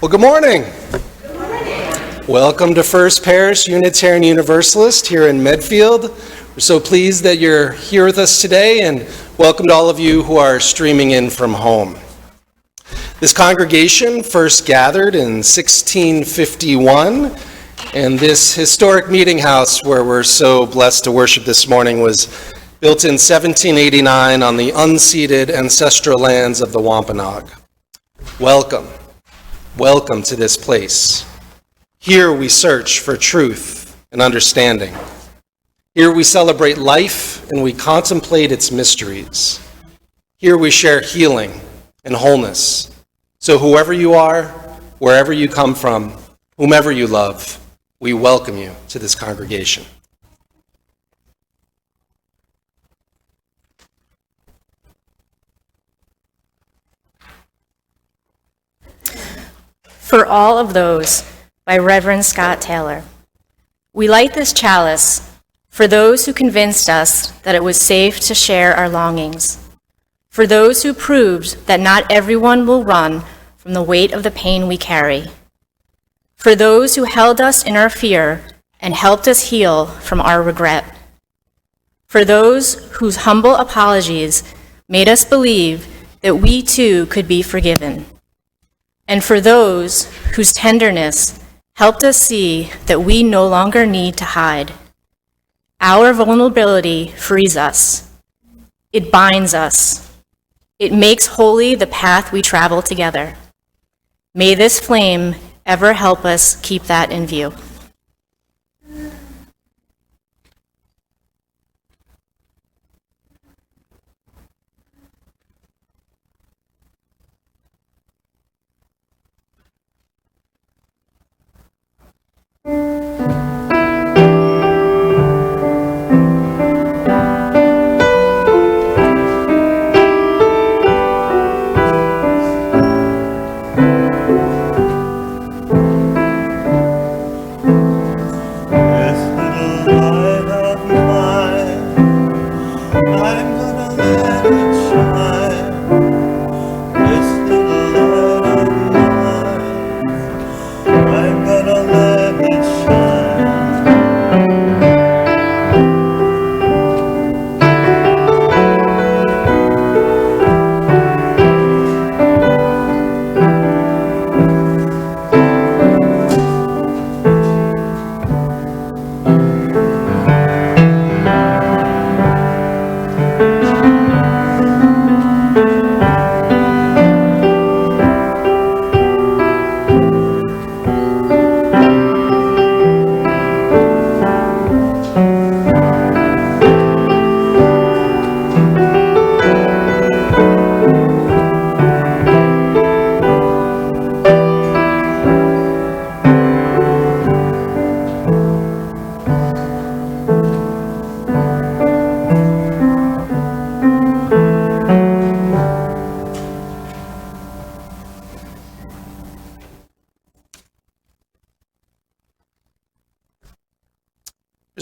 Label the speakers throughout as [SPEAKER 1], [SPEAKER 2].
[SPEAKER 1] Well, good morning. Good morning. Welcome to First Parish Unitarian Universalist here in Medfield. We're so pleased that you're here with us today, and welcome to all of you who are streaming in from home. This congregation first gathered in 1651, and this historic meeting house where we're so blessed to worship this morning was built in 1789 on the unceded ancestral lands of the Wampanoag. Welcome. Welcome to this place. Here we search for truth and understanding. Here we celebrate life and we contemplate its mysteries. Here we share healing and wholeness. So whoever you are, wherever you come from, whomever you love, we welcome you to this congregation.
[SPEAKER 2] For All of Those by Reverend Scott Taylor. We light this chalice for those who convinced us that it was safe to share our longings, for those who proved that not everyone will run from the weight of the pain we carry, for those who held us in our fear and helped us heal from our regret, for those whose humble apologies made us believe that we too could be forgiven, and for those whose tenderness helped us see that we no longer need to hide. Our vulnerability frees us. It binds us. It makes holy the path we travel together. May this flame ever help us keep that in view.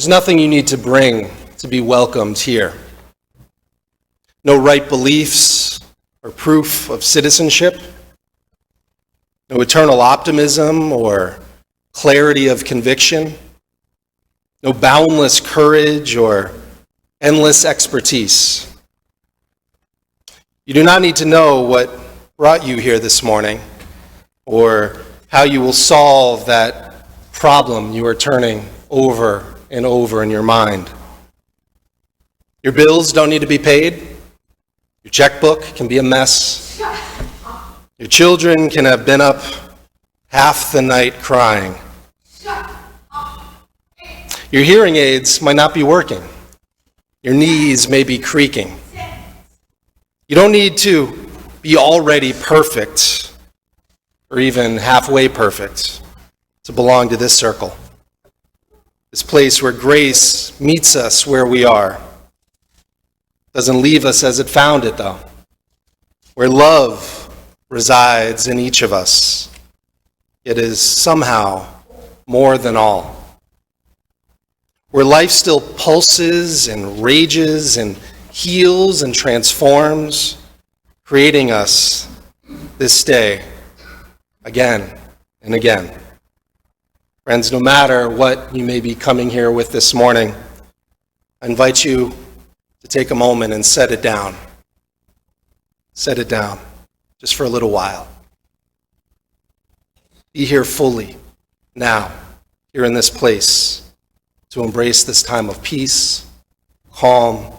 [SPEAKER 1] There's nothing you need to bring to be welcomed here. No right beliefs or proof of citizenship. No eternal optimism or clarity of conviction. No boundless courage or endless expertise. You do not need to know what brought you here this morning or how you will solve that problem you are turning over and over in your mind. Your bills don't need to be paid. Your checkbook can be a mess. Your children can have been up half the night crying. Your hearing aids might not be working. Your knees may be creaking. You don't need to be already perfect or even halfway perfect to belong to this circle. This place where grace meets us where we are. Doesn't leave us as it found it, though. Where love resides in each of us. It is somehow more than all. Where life still pulses and rages and heals and transforms, creating us this day again and again. Friends, no matter what you may be coming here with this morning, I invite you to take a moment and set it down. Set it down, just for a little while. Be here fully, now, here in this place, to embrace this time of peace, calm,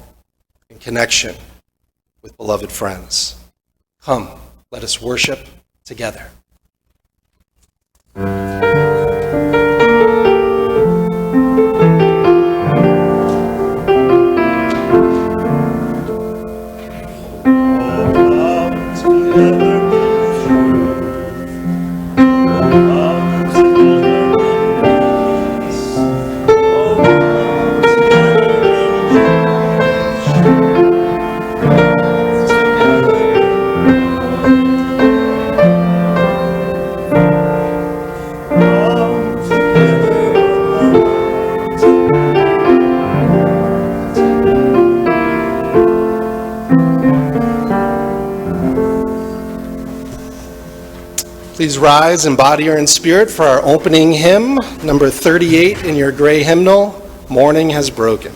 [SPEAKER 1] and connection with beloved friends. Come, let us worship together. Please rise in body or in spirit for our opening hymn, number 38 in your gray hymnal, Morning Has Broken.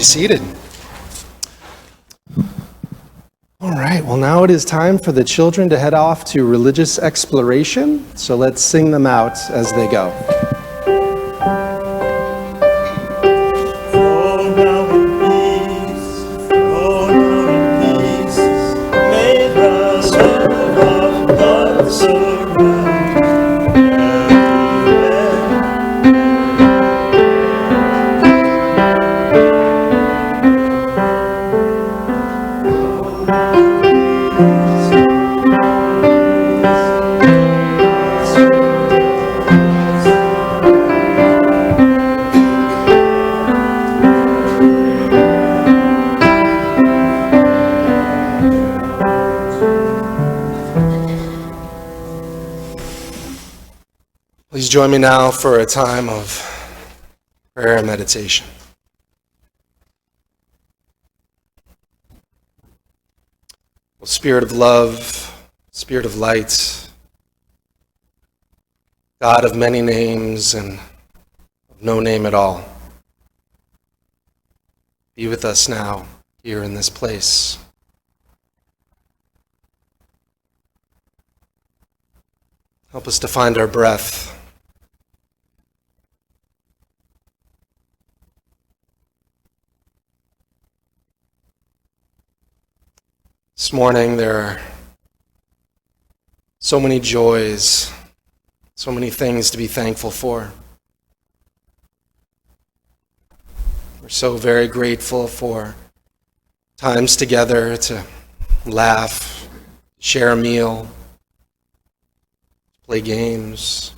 [SPEAKER 1] Seated. All right, well, now it is time for the children to head off to religious exploration, so let's sing them out as they go. Please join me now for a time of prayer and meditation. Well, Spirit of love, Spirit of light, God of many names and of no name at all, be with us now here in this place. Help us to find our breath. This morning there are so many joys, so many things to be thankful for. We're so very grateful for times together to laugh, share a meal, play games.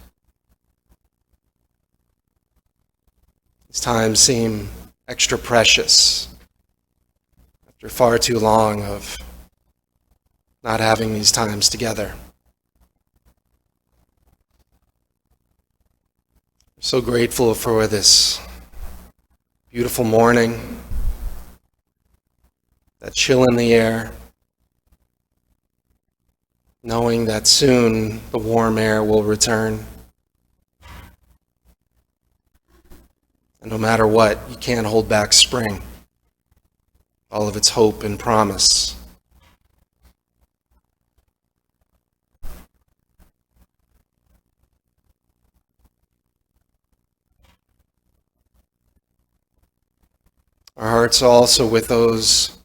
[SPEAKER 1] These times seem extra precious after far too long of not having these times together. I'm so grateful for this beautiful morning, that chill in the air, knowing that soon the warm air will return. And no matter what, you can't hold back spring, all of its hope and promise. Our hearts are also with those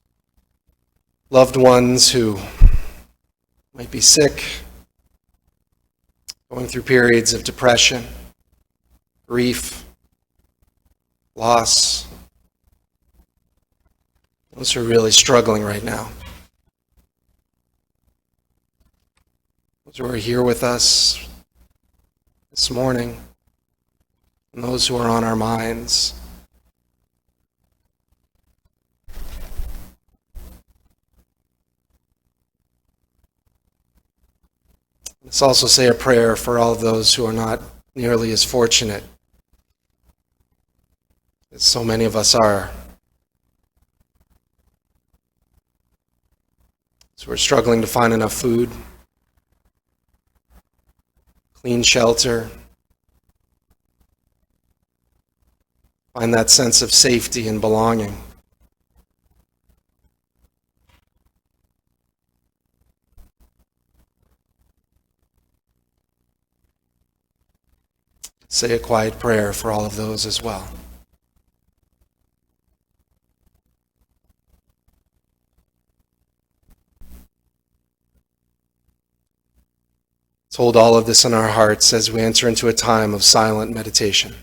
[SPEAKER 1] loved ones who might be sick, going through periods of depression, grief, loss. Those who are really struggling right now. Those who are here with us this morning, and those who are on our minds. Let's also say a prayer for all of those who are not nearly as fortunate as so many of us are. So we're struggling to find enough food, clean shelter, find that sense of safety and belonging. Say a quiet prayer for all of those as well. Let's hold all of this in our hearts as we enter into a time of silent meditation.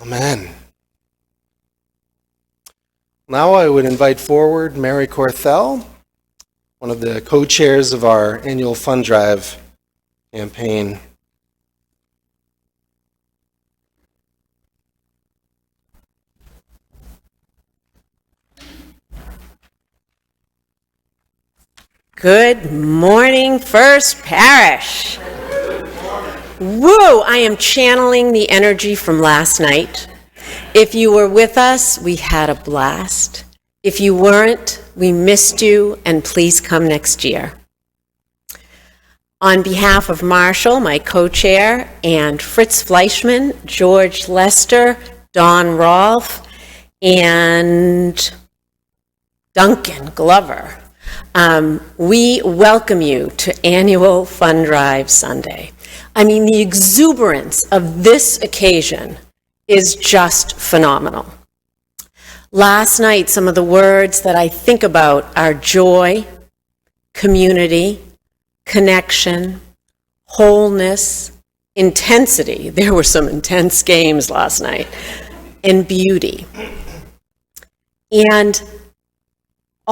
[SPEAKER 1] Amen. Now I would invite forward Mary Corthell, one of the co-chairs of our annual fund drive campaign.
[SPEAKER 3] Good morning, First Parish. Woo! I am channeling the energy from last night. If you were with us, we had a blast. If you weren't, we missed you, and please come next year. On behalf of Marshall, my co-chair, and Fritz Fleischman, George Lester, Don Rolfe, and Duncan Glover, we welcome you to Annual Fund Drive Sunday. I mean, the exuberance of this occasion is just phenomenal. Last night, some of the words that I think about are joy, community, connection, wholeness, intensity. There were some intense games last night, and beauty. And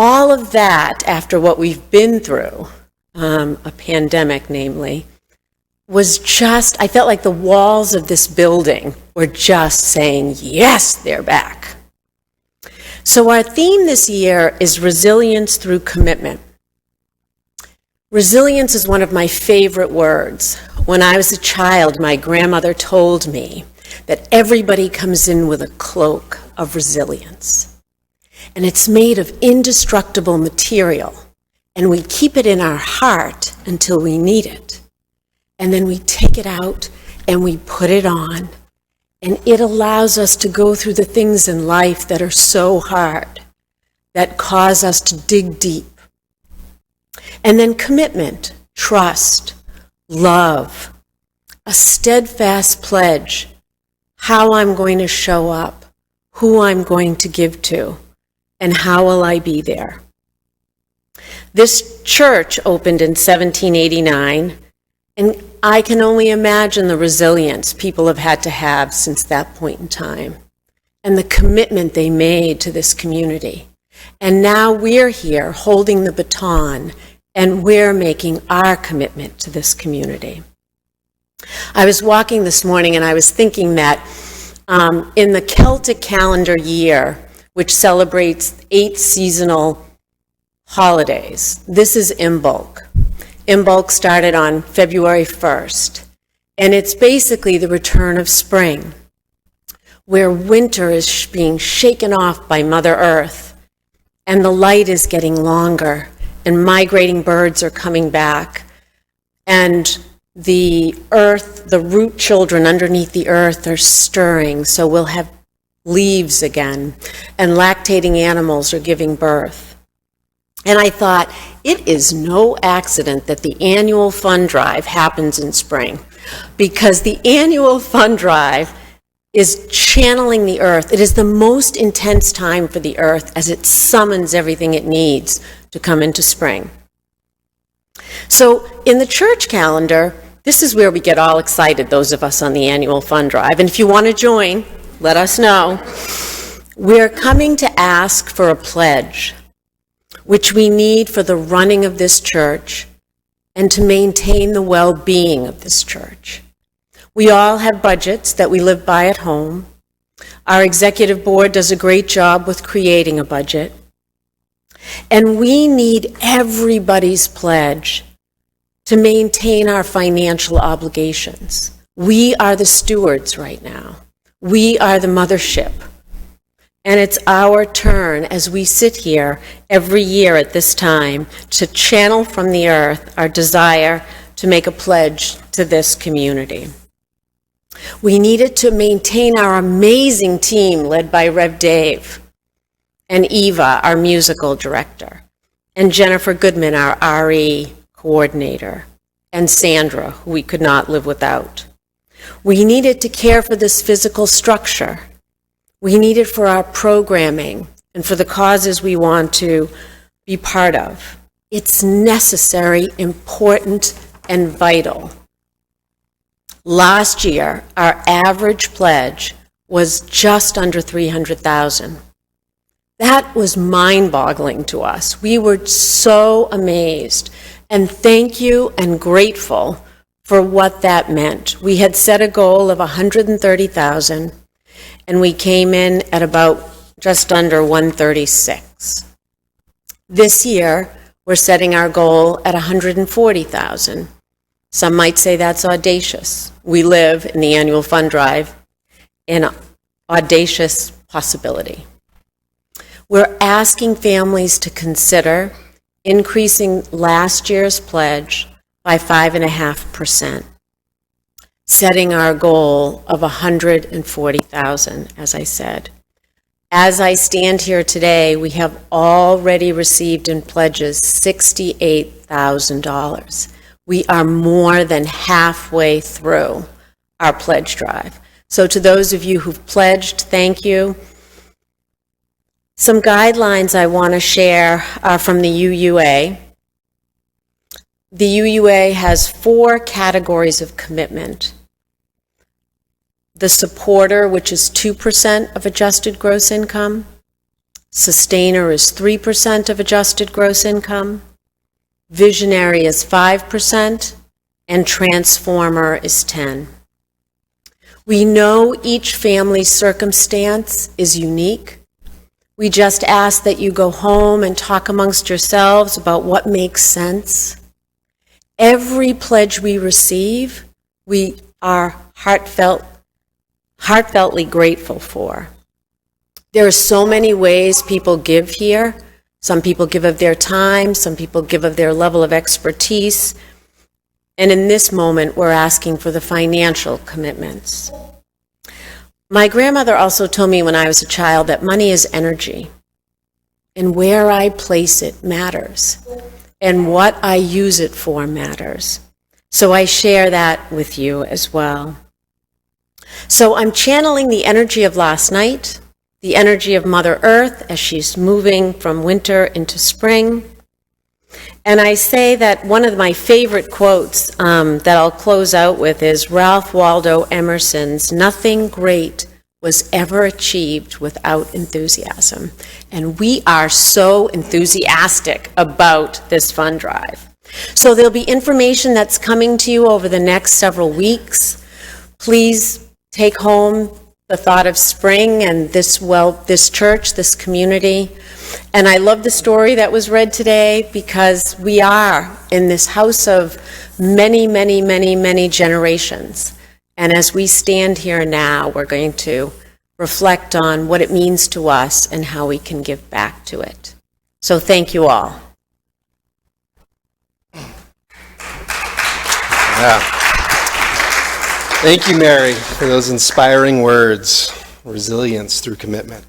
[SPEAKER 3] all of that, after what we've been through, a pandemic namely, was just, I felt like the walls of this building were just saying, yes, they're back. So our theme this year is resilience through commitment. Resilience is one of my favorite words. When I was a child, my grandmother told me that everybody comes in with a cloak of resilience. And it's made of indestructible material, and we keep it in our heart until we need it. And then we take it out and we put it on, and it allows us to go through the things in life that are so hard, that cause us to dig deep. And then commitment, trust, love, a steadfast pledge, how I'm going to show up, who I'm going to give to, and how will I be there? This church opened in 1789, and I can only imagine the resilience people have had to have since that point in time, and the commitment they made to this community. And now we're here holding the baton, and we're making our commitment to this community. I was walking this morning, and I was thinking that in the Celtic calendar year, which celebrates 8 seasonal holidays. This is Imbolc. Imbolc started on February 1st, and it's basically the return of spring, where winter is being shaken off by Mother Earth, and the light is getting longer, and migrating birds are coming back, and the earth, the root children underneath the earth are stirring, so we'll have leaves again, and lactating animals are giving birth. And I thought, it is no accident that the annual fund drive happens in spring, because the annual fund drive is channeling the earth. It is the most intense time for the earth as it summons everything it needs to come into spring. So in the church calendar, this is where we get all excited, those of us on the annual fund drive. And if you want to join, let us know. We're coming to ask for a pledge, which we need for the running of this church and to maintain the well-being of this church. We all have budgets that we live by at home. Our executive board does a great job with creating a budget. And we need everybody's pledge to maintain our financial obligations. We are the stewards right now. We are the mothership, and it's our turn as we sit here every year at this time to channel from the earth our desire to make a pledge to this community. We needed to maintain our amazing team led by Rev Dave and Eva, our musical director, and Jennifer Goodman, our RE coordinator, and Sandra, who we could not live without. We needed to care for this physical structure. We need it for our programming and for the causes we want to be part of. It's necessary, important, and vital. Last year, our average pledge was just under $300,000. That was mind-boggling to us. We were so amazed, and thank you and grateful for what that meant. We had set a goal of $130,000, and we came in at about just under $136,000. This year, We're setting our goal at $140,000. Some might say that's audacious. We live in the annual fund drive in audacious possibility. We're asking families to consider increasing last year's pledge by 5.5%, setting our goal of $140,000, as I said. As I stand here today, we have already received in pledges $68,000. We are more than halfway through our pledge drive. So to those of you who've pledged, thank you. Some guidelines I want to share are from the UUA. The UUA has 4 categories of commitment. The supporter, which is 2% of adjusted gross income. Sustainer is 3% of adjusted gross income. Visionary is 5%, and transformer is 10%. We know each family's circumstance is unique. We just ask that you go home and talk amongst yourselves about what makes sense. Every pledge we receive, we are heartfeltly grateful for. There are so many ways people give here. Some people give of their time, some people give of their level of expertise, and in this moment, we're asking for the financial commitments. My grandmother also told me when I was a child that money is energy, and where I place it matters, and what I use it for matters. So I share that with you as well. So I'm channeling the energy of last night, the energy of Mother Earth as she's moving from winter into spring. And I say that one of my favorite quotes that I'll close out with is Ralph Waldo Emerson's, "Nothing great was ever achieved without enthusiasm." And we are so enthusiastic about this fund drive. So there'll be information that's coming to you over the next several weeks. Please take home the thought of spring and this church, this community. And I love the story that was read today because we are in this house of many, many, many, many generations. And as we stand here now, we're going to reflect on what it means to us and how we can give back to it. So thank you all.
[SPEAKER 1] Yeah. Thank you, Mary, for those inspiring words. Resilience through commitment.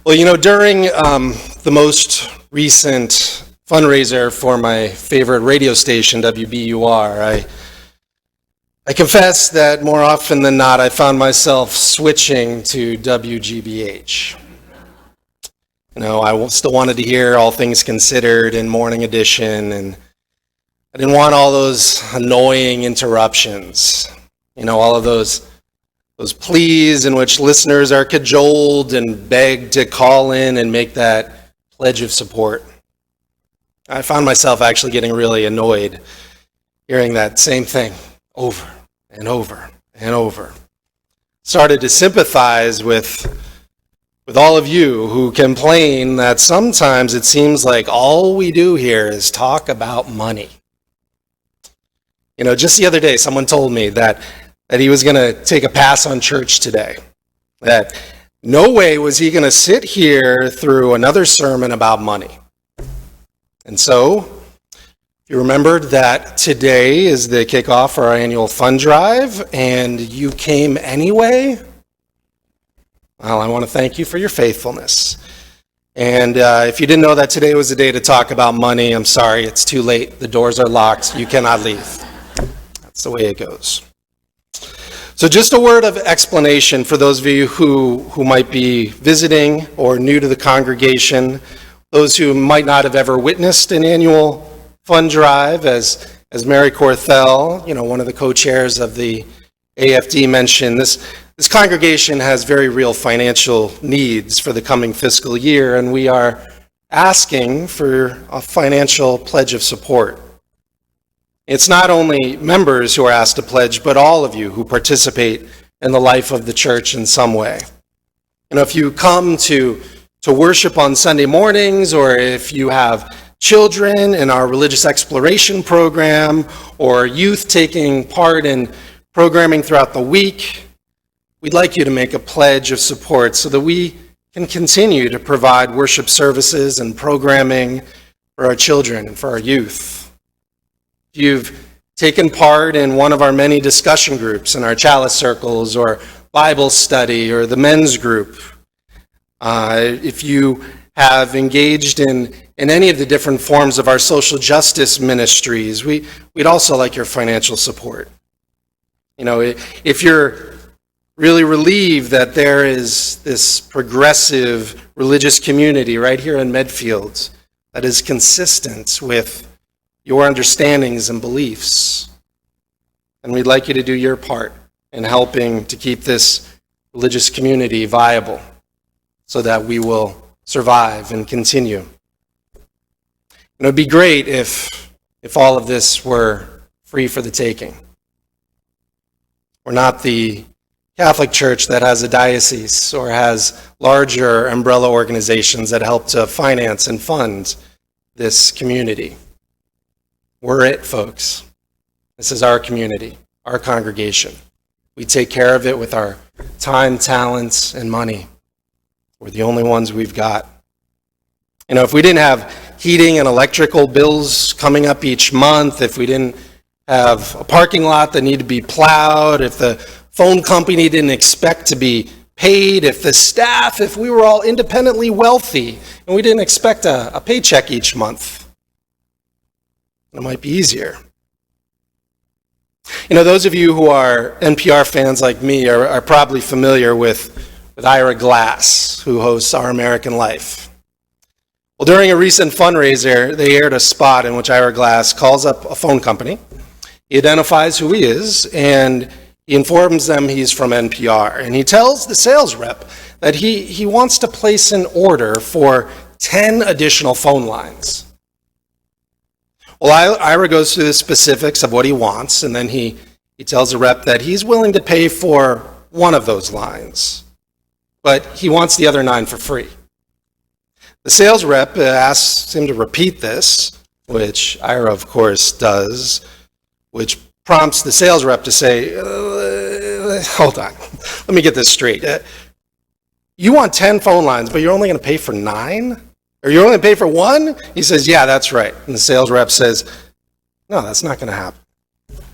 [SPEAKER 1] Well, you know, during the most recent fundraiser for my favorite radio station, WBUR, I confess that more often than not, I found myself switching to WGBH. You know, I still wanted to hear All Things Considered in Morning Edition, and I didn't want all those annoying interruptions. You know, all of those pleas in which listeners are cajoled and begged to call in and make that pledge of support. I found myself actually getting really annoyed hearing that same thing over and over and over. Started to sympathize with all of you who complain that sometimes it seems like all we do here is talk about money. You know, just the other day, someone told me that he was going to take a pass on church today. That no way was he going to sit here through another sermon about money. And so, you remembered that today is the kickoff for our annual fund drive, and you came anyway? Well, I want to thank you for your faithfulness. And if you didn't know that today was the day to talk about money, I'm sorry, it's too late. The doors are locked. You cannot leave. That's the way it goes. So just a word of explanation for those of you who might be visiting or new to the congregation, those who might not have ever witnessed an annual fund drive, as Mary Corthell, you know, one of the co-chairs of the AFD mentioned, this congregation has very real financial needs for the coming fiscal year, and we are asking for a financial pledge of support. It's not only members who are asked to pledge, but all of you who participate in the life of the church in some way. You know, if you come to to worship on Sunday mornings, or if you have children in our religious exploration program, or youth taking part in programming throughout the week, we'd like you to make a pledge of support so that we can continue to provide worship services and programming for our children and for our youth. If you've taken part in one of our many discussion groups in our chalice circles or Bible study or the men's group, if you have engaged in any of the different forms of our social justice ministries, we'd also like your financial support. You know, if you're really relieved that there is this progressive religious community right here in Medfield that is consistent with your understandings and beliefs, and we'd like you to do your part in helping to keep this religious community viable so that we will survive and continue. And it would be great if all of this were free for the taking. We're not the Catholic Church that has a diocese or has larger umbrella organizations that help to finance and fund this community. We're it, folks. This is our community, our congregation. We take care of it with our time, talents, and money. We're the only ones we've got. You know, if we didn't have heating and electrical bills coming up each month, if we didn't have a parking lot that needed to be plowed, if the phone company didn't expect to be paid, if we were all independently wealthy and we didn't expect a paycheck each month, it might be easier. You know, those of you who are NPR fans like me are probably familiar with Ira Glass, who hosts Our American Life. Well, during a recent fundraiser, they aired a spot in which Ira Glass calls up a phone company. He identifies who he is, and he informs them he's from NPR. And he tells the sales rep that he wants to place an order for 10 additional phone lines. Well, Ira goes through the specifics of what he wants, and then he tells the rep that he's willing to pay for one of those lines, but he wants the other 9 for free. The sales rep asks him to repeat this, which Ira, of course, does, which prompts the sales rep to say, hold on, let me get this straight. You want 10 phone lines, but you're only going to pay for 9? Or you're only going to pay for 1? He says, yeah, that's right. And the sales rep says, no, that's not going to happen.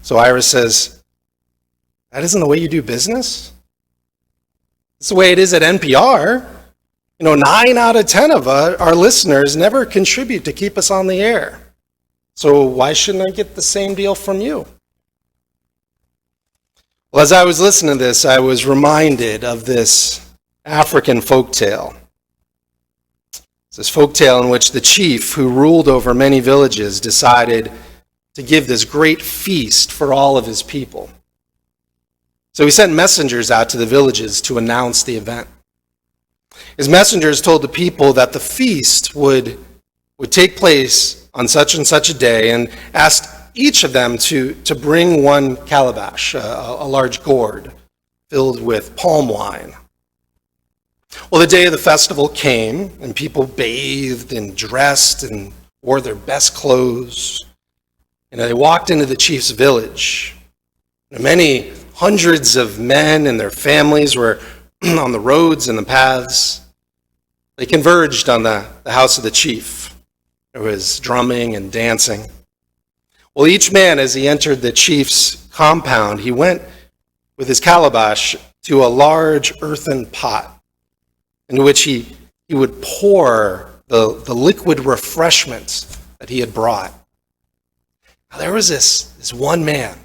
[SPEAKER 1] So Ira says, that isn't the way you do business? It's the way it is at NPR. You know, 9 out of 10 of our listeners never contribute to keep us on the air. So why shouldn't I get the same deal from you? Well, as I was listening to this, I was reminded of this African folktale. It's this folktale in which the chief who ruled over many villages decided to give this great feast for all of his people. So he sent messengers out to the villages to announce the event. His messengers told the people that the feast would take place on such and such a day, and asked each of them to bring one calabash, a large gourd filled with palm wine. Well, the day of the festival came, and people bathed and dressed and wore their best clothes. And they walked into the chief's village. And many hundreds of men and their families were on the roads and the paths. They converged on the house of the chief. There was drumming and dancing. Well, each man, as he entered the chief's compound, he went with his calabash to a large earthen pot into which he would pour the liquid refreshments that he had brought. Now, there was this one man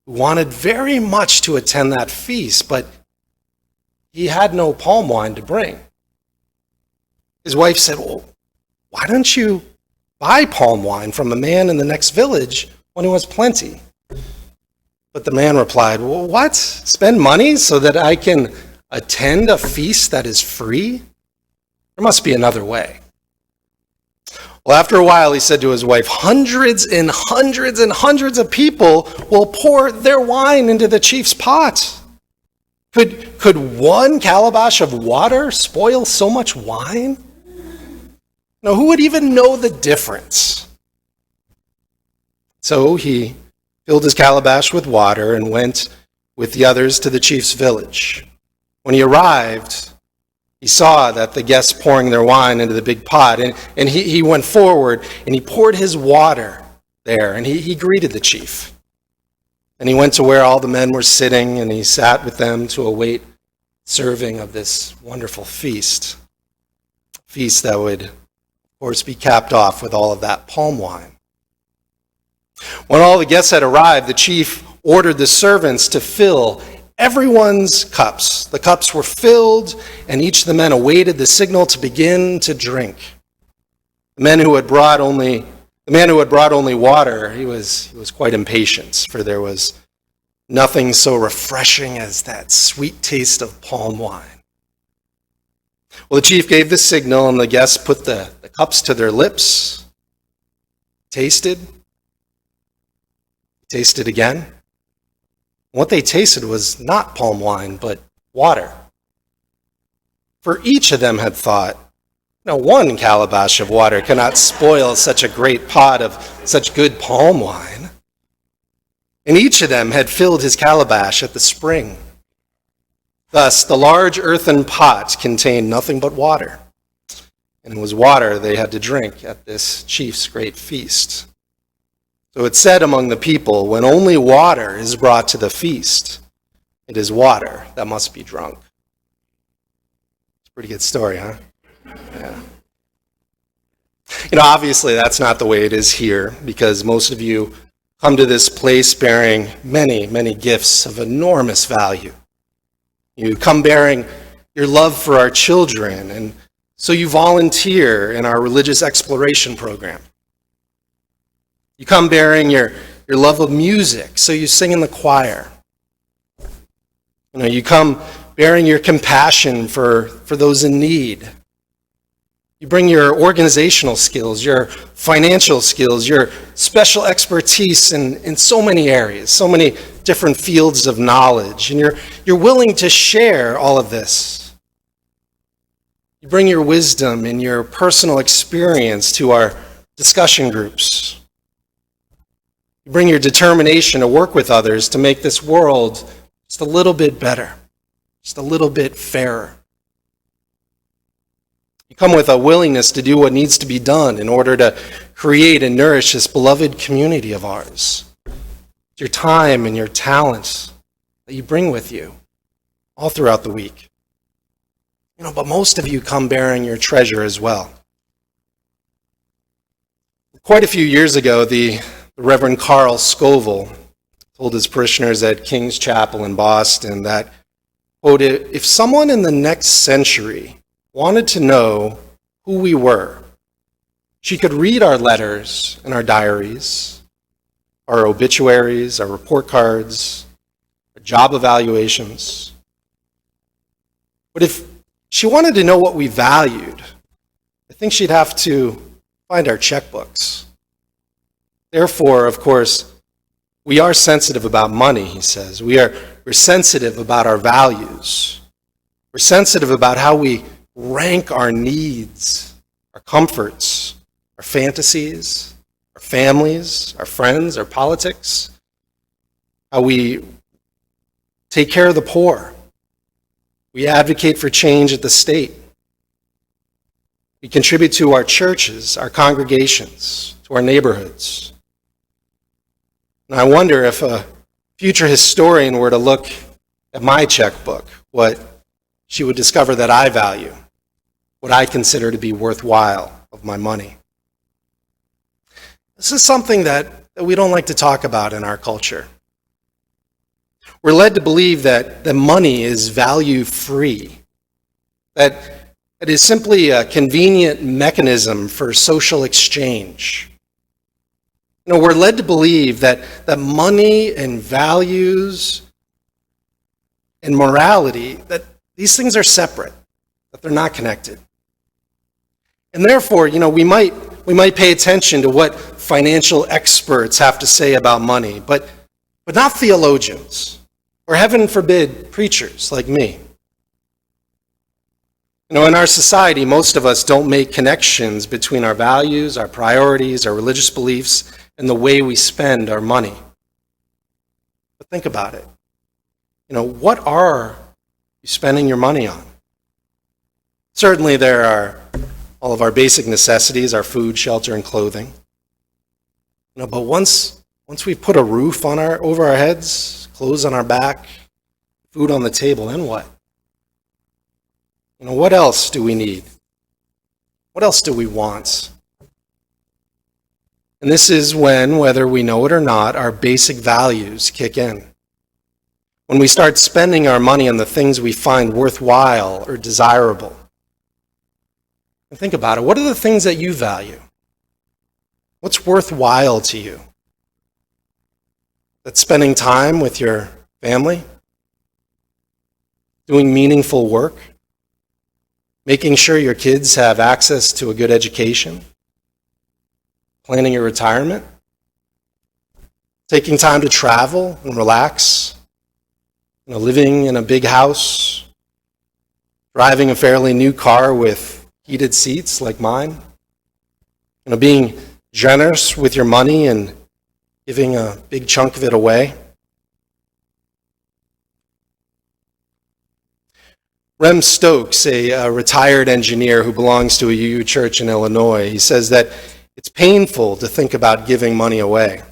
[SPEAKER 1] who wanted very much to attend that feast, but he had no palm wine to bring. His wife said, well, why don't you buy palm wine from a man in the next village when he has plenty? But the man replied, well, what? Spend money so that I can attend a feast that is free? There must be another way. Well, after a while, he said to his wife, hundreds and hundreds and hundreds of people will pour their wine into the chief's pot. Could one calabash of water spoil so much wine? Now, who would even know the difference? So he filled his calabash with water and went with the others to the chief's village. When he arrived, he saw that the guests pouring their wine into the big pot, and he went forward and he poured his water there, and he greeted the chief. And he went to where all the men were sitting, and he sat with them to await serving of this wonderful feast. A feast that would, of course, be capped off with all of that palm wine. When all the guests had arrived, the chief ordered the servants to fill everyone's cups. The cups were filled, and each of the men awaited the signal to begin to drink. The man who had brought only water, he was quite impatient, for there was nothing so refreshing as that sweet taste of palm wine. Well, the chief gave the signal, and the guests put the cups to their lips, tasted again. What they tasted was not palm wine, but water. For each of them had thought, one calabash of water cannot spoil such a great pot of such good palm wine. And each of them had filled his calabash at the spring. Thus, the large earthen pot contained nothing but water. And it was water they had to drink at this chief's great feast. So it said among the people, when only water is brought to the feast, it is water that must be drunk. It's a pretty good story, huh? Yeah. Obviously that's not the way it is here, because most of you come to this place bearing many, many gifts of enormous value. You come bearing your love for our children, and so you volunteer in our religious exploration program. You come bearing your love of music, so you sing in the choir. You come bearing your compassion for those in need. You bring your organizational skills, your financial skills, your special expertise in so many areas, so many different fields of knowledge, and you're willing to share all of this. You bring your wisdom and your personal experience to our discussion groups. You bring your determination to work with others to make this world just a little bit better, just a little bit fairer. You come with a willingness to do what needs to be done in order to create and nourish this beloved community of ours. It's your time and your talents that you bring with you all throughout the week. But most of you come bearing your treasure as well. Quite a few years ago, the Reverend Carl Scoville told his parishioners at King's Chapel in Boston that, quote, if someone in the next century wanted to know who we were, she could read our letters and our diaries, our obituaries, our report cards, our job evaluations. But if she wanted to know what we valued, I think she'd have to find our checkbooks. Therefore, of course, we are sensitive about money, he says. We're sensitive about our values. We're sensitive about how we rank our needs, our comforts, our fantasies, our families, our friends, our politics, how we take care of the poor. We advocate for change at the state. We contribute to our churches, our congregations, to our neighborhoods. And I wonder if a future historian were to look at my checkbook, what she would discover that I value, what I consider to be worthwhile of my money. This is something that we don't like to talk about in our culture. We're led to believe that money is value-free, that it is simply a convenient mechanism for social exchange. We're led to believe that money and values and morality, that these things are separate, that they're not connected. And therefore, we might pay attention to what financial experts have to say about money, but not theologians. or heaven forbid, preachers like me. In our society, most of us don't make connections between our values, our priorities, our religious beliefs, and the way we spend our money. But think about it. What are you spending your money on? Certainly there are all of our basic necessities, our food, shelter, and clothing. But once we put a roof over our heads, clothes on our back, food on the table, then what? What else do we need? What else do we want? And this is when, whether we know it or not, our basic values kick in. When we start spending our money on the things we find worthwhile or desirable. And think about it. What are the things that you value? What's worthwhile to you? That's spending time with your family? Doing meaningful work? Making sure your kids have access to a good education? Planning your retirement? Taking time to travel and relax? Living in a big house? Driving a fairly new car with heated seats like mine? Being generous with your money and giving a big chunk of it away? Rem Stokes, a retired engineer who belongs to a UU church in Illinois, he says that it's painful to think about giving money away.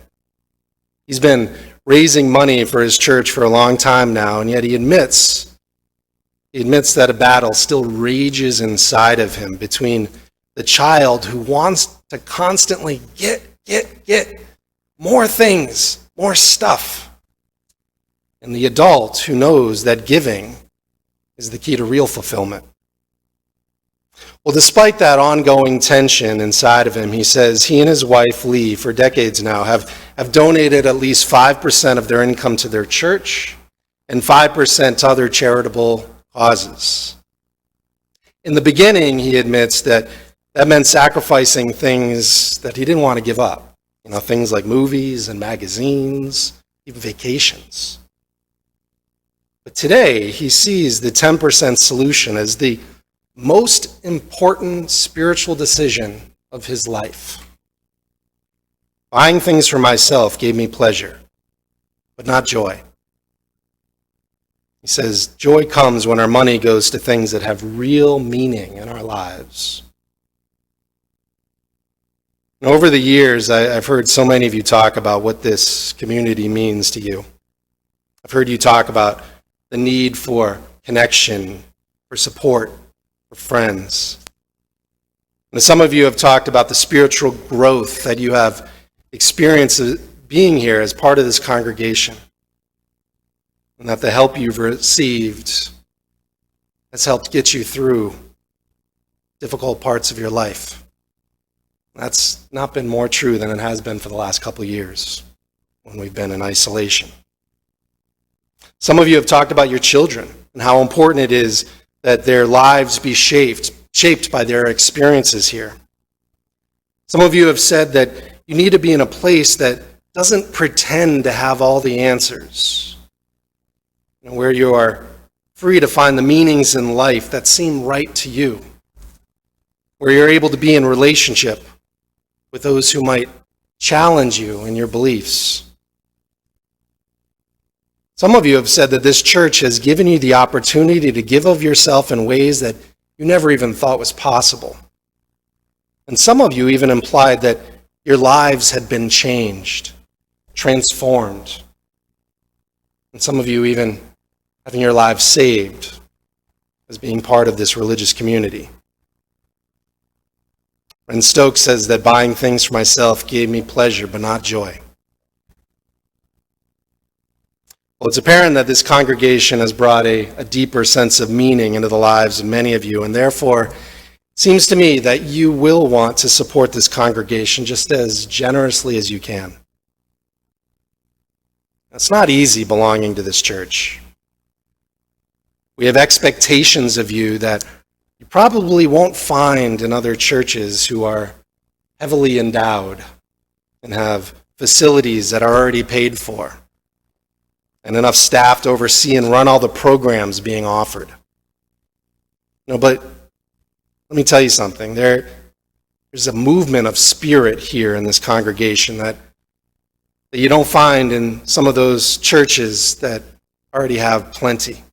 [SPEAKER 1] He's been raising money for his church for a long time now, and yet he admits that a battle still rages inside of him between the child who wants to constantly get more things, more stuff, and the adult who knows that giving is the key to real fulfillment. Well, despite that ongoing tension inside of him, he says he and his wife, Lee, for decades now, have donated at least 5% of their income to their church and 5% to other charitable causes. In the beginning, he admits that meant sacrificing things that he didn't want to give up. Things like movies and magazines, even vacations. But today, he sees the 10% solution as the most important spiritual decision of his life. Buying things for myself gave me pleasure, but not joy. He says, joy comes when our money goes to things that have real meaning in our lives. And over the years, I've heard so many of you talk about what this community means to you. I've heard you talk about the need for connection, for support, for friends. And some of you have talked about the spiritual growth that you have experienced being here as part of this congregation. And that the help you've received has helped get you through difficult parts of your life. That's not been more true than it has been for the last couple of years when we've been in isolation. Some of you have talked about your children and how important it is that their lives be shaped by their experiences here. Some of you have said that you need to be in a place that doesn't pretend to have all the answers, where you are free to find the meanings in life that seem right to you, where you're able to be in relationship with those who might challenge you in your beliefs. Some of you have said that this church has given you the opportunity to give of yourself in ways that you never even thought was possible. And some of you even implied that your lives had been changed, transformed. And some of you even having your lives saved as being part of this religious community. And Stokes says that buying things for myself gave me pleasure, but not joy. Well, it's apparent that this congregation has brought a deeper sense of meaning into the lives of many of you, and therefore, it seems to me that you will want to support this congregation just as generously as you can. It's not easy belonging to this church. We have expectations of you that you probably won't find in other churches who are heavily endowed and have facilities that are already paid for. and enough staff to oversee and run all the programs being offered. But let me tell you something. There's a movement of spirit here in this congregation that you don't find in some of those churches that already have plenty.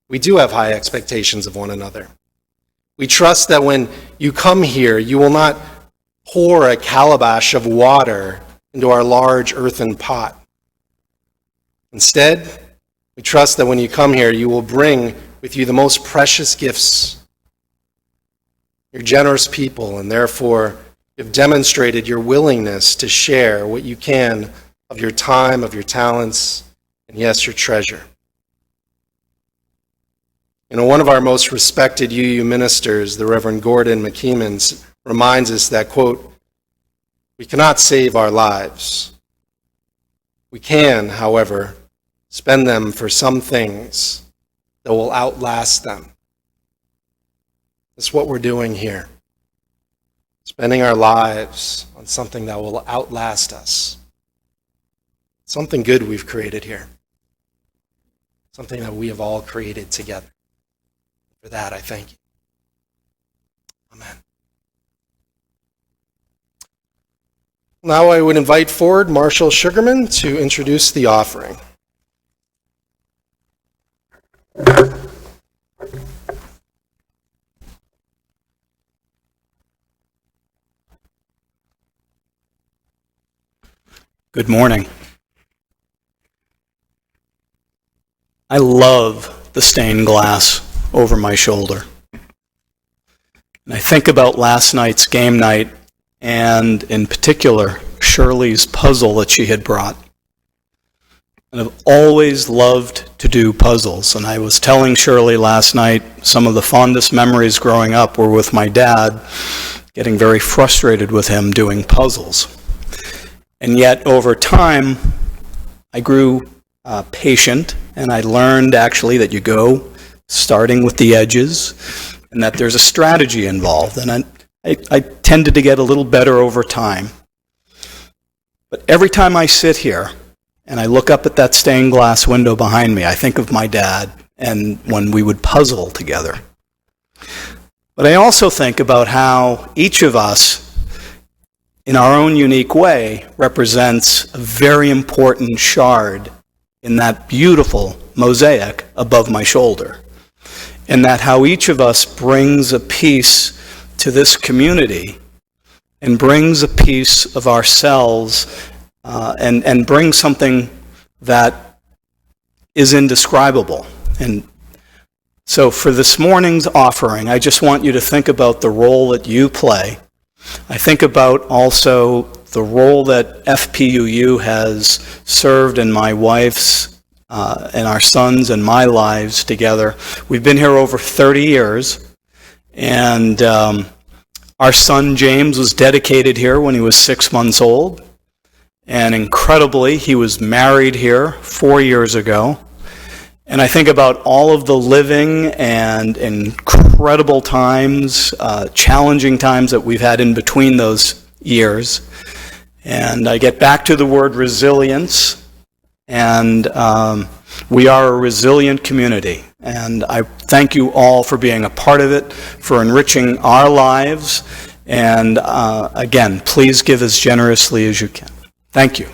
[SPEAKER 1] We do have high expectations of one another. We trust that when you come here, you will not pour a calabash of water into our large earthen pot. Instead, we trust that when you come here, you will bring with you the most precious gifts. You're generous people, and therefore you've demonstrated your willingness to share what you can of your time, of your talents, and yes, your treasure. One of our most respected UU ministers, the Reverend Gordon McKeemans, reminds us that, quote, "We cannot save our lives. We can, however, spend them for some things that will outlast them." That's what we're doing here. Spending our lives on something that will outlast us. Something good we've created here. Something that we have all created together. For that, I thank you. Amen. Now I would invite forward Marshall Sugarman to introduce the offering.
[SPEAKER 4] Good morning. I love the stained glass over my shoulder. And I think about last night's game night, and in particular, Shirley's puzzle that she had brought. And I've always loved to do puzzles. And I was telling Shirley last night, some of the fondest memories growing up were with my dad, getting very frustrated with him doing puzzles. And yet, over time, I grew patient, and I learned actually that you go starting with the edges, and that there's a strategy involved. And I tended to get a little better over time. But every time I sit here and I look up at that stained glass window behind me, I think of my dad and when we would puzzle together. But I also think about how each of us, in our own unique way, represents a very important shard in that beautiful mosaic above my shoulder. And that how each of us brings a piece to this community and brings a piece of ourselves and brings something that is indescribable. And so for this morning's offering, I just want you to think about the role that you play. I think about also the role that FPUU has served in my wife's and our sons and my lives together. We've been here over 30 years, and our son James was dedicated here when he was 6 months old, and incredibly, he was married here 4 years ago. And I think about all of the living and incredible times, challenging times that we've had in between those years. And I get back to the word resilience, and we are a resilient community. And I thank you all for being a part of it, for enriching our lives. And again, please give as generously as you can. Thank you.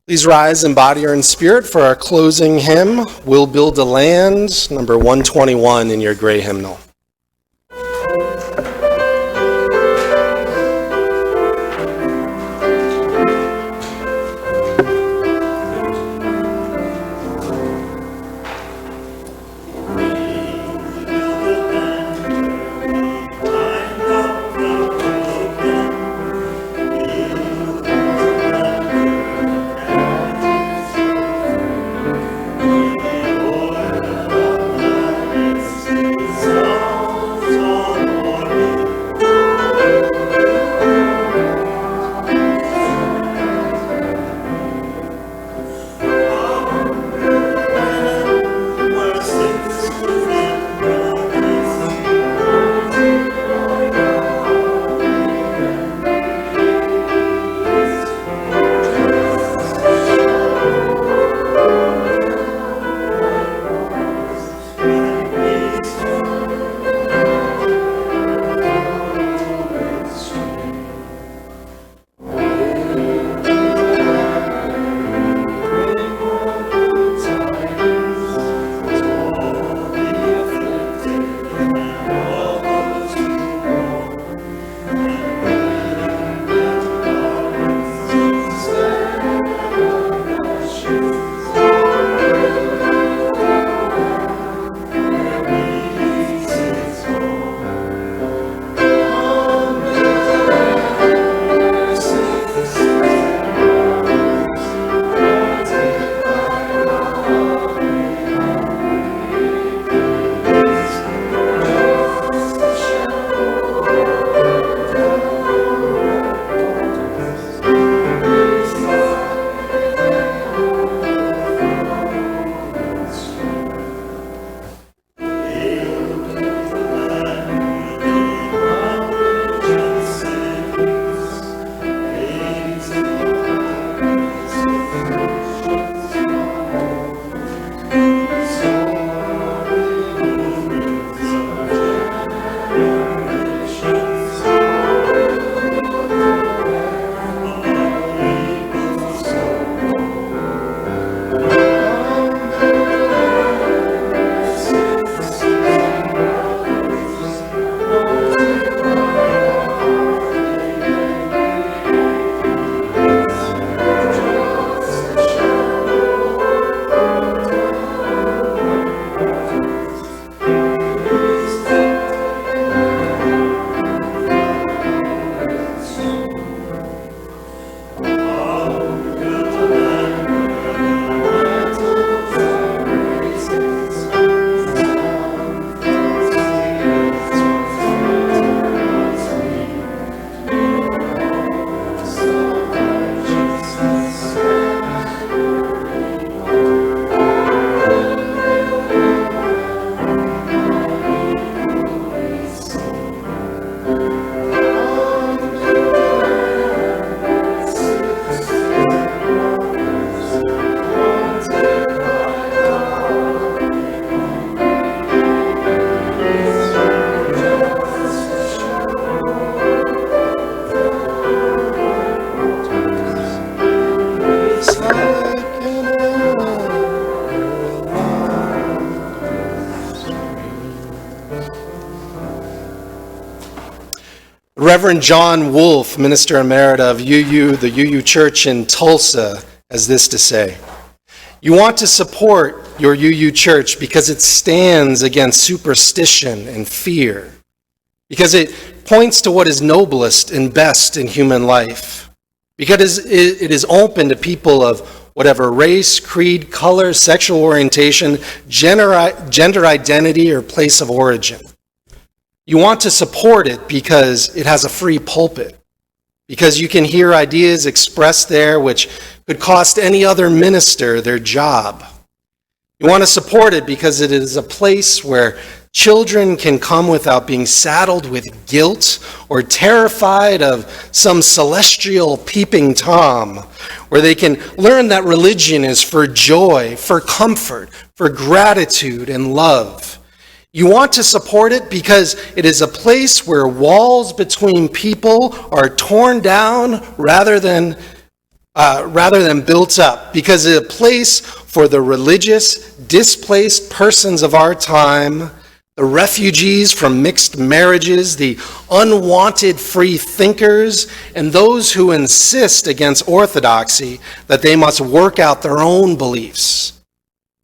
[SPEAKER 1] Please rise in body or in spirit for our closing hymn, We'll Build a Land, number 121 in your gray hymnal. Reverend John Wolfe, Minister Emerita of the UU Church in Tulsa, has this to say. You want to support your UU Church because it stands against superstition and fear, because it points to what is noblest and best in human life, because it is open to people of whatever race, creed, color, sexual orientation, gender identity, or place of origin. You want to support it because it has a free pulpit, because you can hear ideas expressed there which could cost any other minister their job. You want to support it because it is a place where children can come without being saddled with guilt or terrified of some celestial peeping Tom, where they can learn that religion is for joy, for comfort, for gratitude and love. You want to support it because it is a place where walls between people are torn down rather than rather than built up, because it's a place for the religious, displaced persons of our time, the refugees from mixed marriages, the unwanted free thinkers, and those who insist against orthodoxy that they must work out their own beliefs.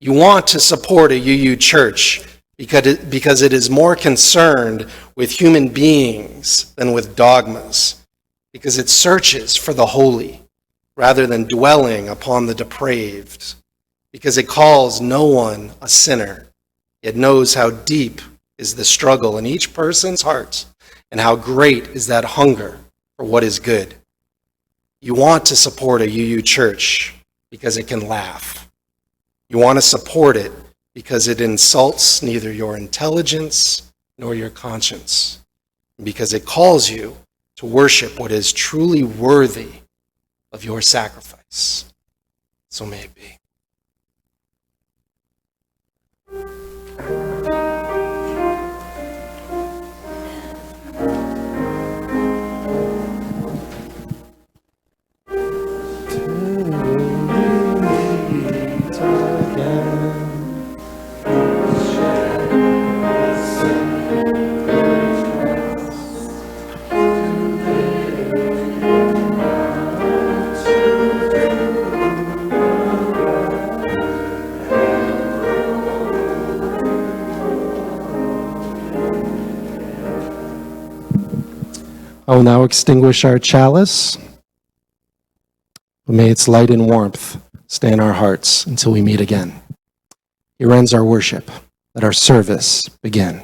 [SPEAKER 1] You want to support a UU church because it is more concerned with human beings than with dogmas, because it searches for the holy rather than dwelling upon the depraved, because it calls no one a sinner. It knows how deep is the struggle in each person's heart and how great is that hunger for what is good. You want to support a UU church because it can laugh. You want to support it because it insults neither your intelligence nor your conscience, because it calls you to worship what is truly worthy of your sacrifice. So may it be. I will now extinguish our chalice. May its light and warmth stay in our hearts until we meet again. Here ends our worship. Let our service begin.